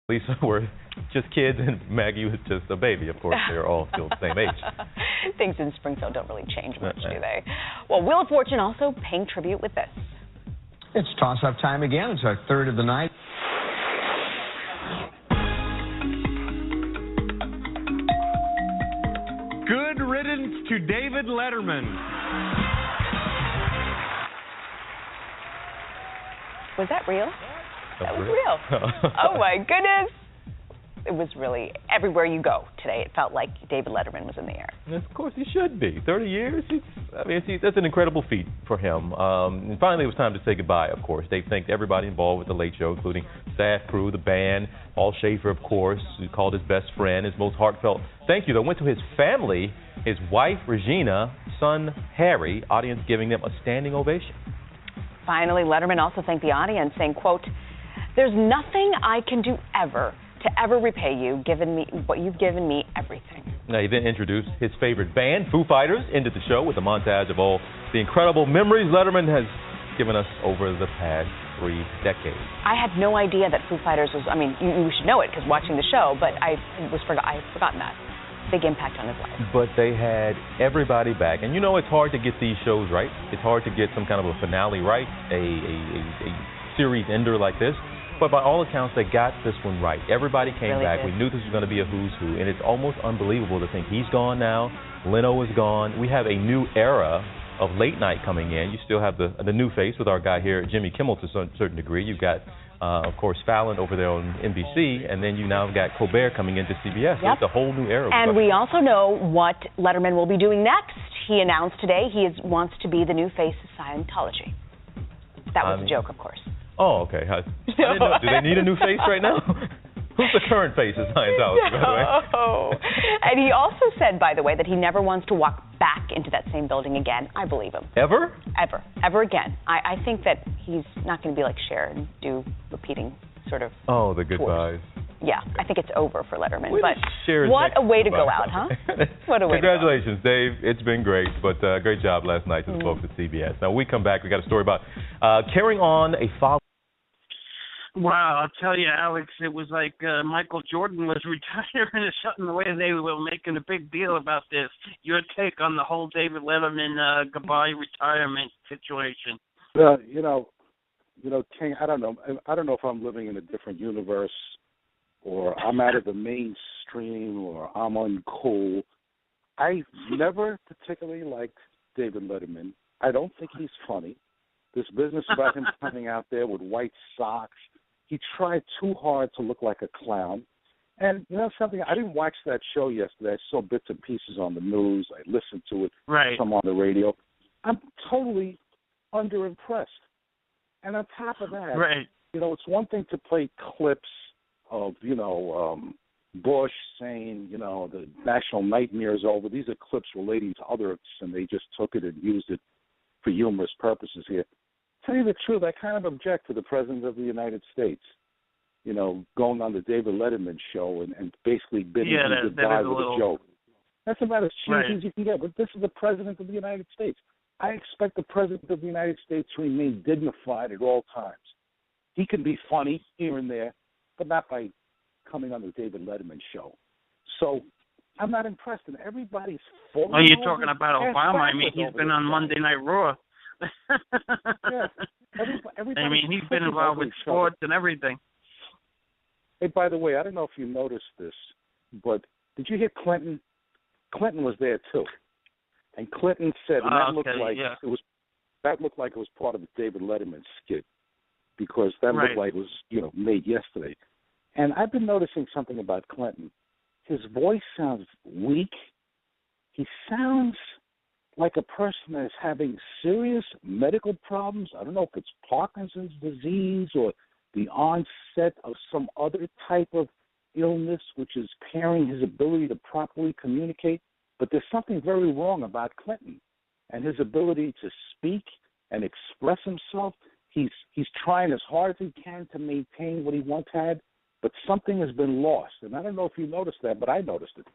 Lisa were just kids, and Maggie was just a baby. Of course, they're all still the same age. Things in Springfield don't really change much, do they? Well, Wheel of Fortune also paying tribute with this. It's toss-up time again. It's our third of the night. Good riddance to David Letterman. Was that real? That was real. Oh, my goodness. It was really, everywhere you go today, it felt like David Letterman was in the air. And of course, he should be. 30 years? That's an incredible feat for him. And finally, it was time to say goodbye, of course. They thanked everybody involved with The Late Show, including staff, crew, the band, Paul Schaefer, of course, who called his best friend. His most heartfelt thank you, though, went to his family, his wife, Regina, son, Harry, audience giving them a standing ovation. Finally, Letterman also thanked the audience, saying, quote, "There's nothing I can do to ever repay you, what you've given me everything." Now, he then introduced his favorite band, Foo Fighters, ended the show with a montage of all the incredible memories Letterman has given us over the past 3 decades. I had no idea that Foo Fighters was, you should know it because watching the show, but I had forgotten that. Big impact on his life. But they had everybody back. And you know it's hard to get these shows right. It's hard to get some kind of a finale right, a series ender like this. But by all accounts, they got this one right. Everybody came really back. did. We knew this was going to be a who's who. And it's almost unbelievable to think he's gone now. Leno is gone. We have a new era of late night coming in. You still have the new face with our guy here, Jimmy Kimmel, to a certain degree. You've got, of course, Fallon over there on NBC. And then you now got Colbert coming into CBS. So Yep. it's a whole new era. And we also know what Letterman will be doing next. He announced today he wants to be the new face of Scientology. That was a joke, of course. Oh, okay. I didn't know. Do they need a new face right now? Who's the current face of Scientology, by the way? Oh. And he also said, by the way, that he never wants to walk back into that same building again. I believe him. Ever? Ever again. I think that he's not going to be like Cher and do repeating sort of Oh, the goodbyes. tours. Yeah, I think it's over for Letterman. But Cher's what a way to goodbye. go out, huh? What a way Congratulations, Dave. It's been great, but great job last night to the folks at CBS. Now, when we come back, we got a story about carrying on a follow. Wow, I'll tell you, Alex, it was like Michael Jordan was retiring or something, the way they were making a big deal about this. Your take on the whole David Letterman goodbye retirement situation? King, I don't know if I'm living in a different universe or I'm out of the mainstream or I'm uncool. I never particularly liked David Letterman. I don't think he's funny. This business about him coming out there with white socks, he tried too hard to look like a clown. And you know something? I didn't watch that show yesterday. I saw bits and pieces on the news. I listened to it, some on the radio. I'm totally underimpressed. And on top of that, it's one thing to play clips of, Bush saying, the national nightmare is over. These are clips relating to others, and they just took it and used it for humorous purposes here. Tell you the truth, I kind of object to the President of the United States, going on the David Letterman show and basically bidding him goodbye with a joke. That's about as cheesy as you can get. But this is the President of the United States. I expect the President of the United States to remain dignified at all times. He can be funny here and there, but not by coming on the David Letterman show. So I'm not impressed. And everybody's full. Well, you're talking about Obama. I mean, he's been on Monday Night Raw. Yeah. He's been involved with sports and everything. Hey, by the way, I don't know if you noticed this, but did you hear Clinton? Clinton was there too, and Clinton said that looked like it was part of the David Letterman skit because that looked like it was made yesterday. And I've been noticing something about Clinton. His voice sounds weak. He sounds like a person that is having serious medical problems. I don't know if it's Parkinson's disease or the onset of some other type of illness which is impairing his ability to properly communicate. But there's something very wrong about Clinton and his ability to speak and express himself. He's trying as hard as he can to maintain what he once had, but something has been lost. And I don't know if you noticed that, but I noticed it.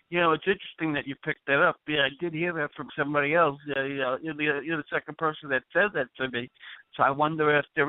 It's interesting that you picked that up. Yeah, I did hear that from somebody else. You're the second person that said that to me. So I wonder if there